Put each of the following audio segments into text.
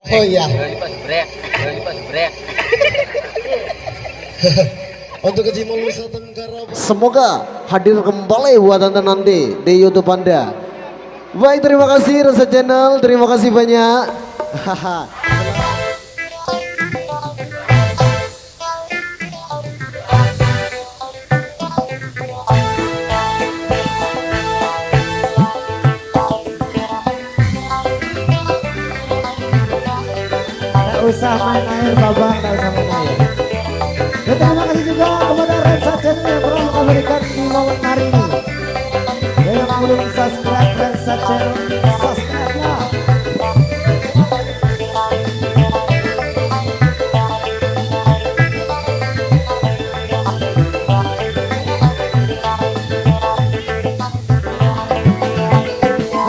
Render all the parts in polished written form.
Oh iya. Untuk Kecimol Nusa Tenggara. Semoga hadir kembali buat anda nanti di YouTube Anda. Baik, terima kasih Rasa Channel, terima kasih banyak. Haha. Tak usah main air babak, tak usah main air. Dan terima kasih juga kepada Rensa Channel yang telah memberikan di momen hari ini. Dan yang belum subscribe Rensa Channel, subscribe lah.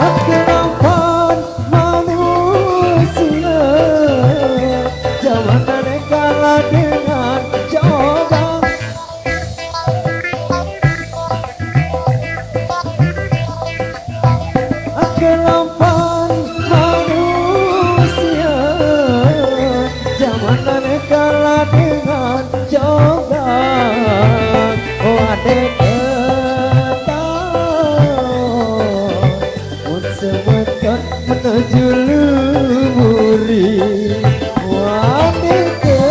Kehidupan manusia zaman dan kalah dengan coba. Kehidupan manusia zaman dan kalah dengan coba. Oh adek semeton menuju lumuri wanita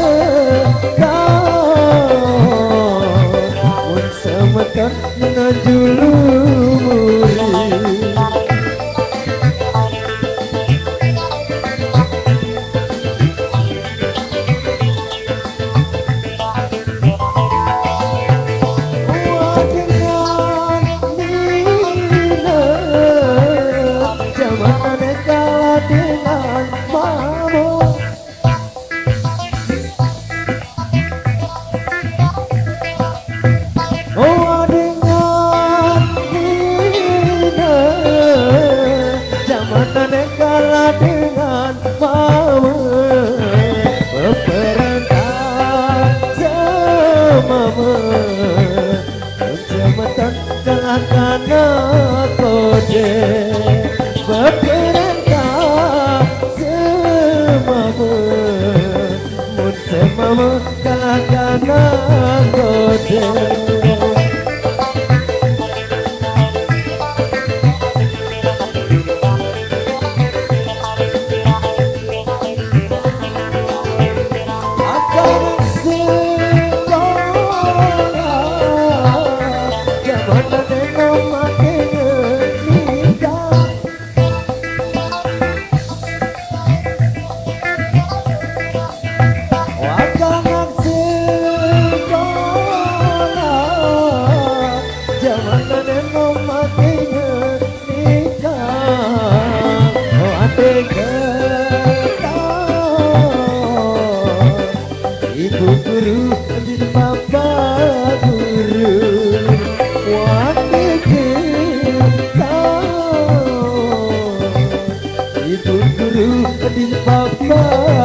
semeton menuju lumuri. Ibu guru dan bapak guru wanita. Ibu guru dan bapak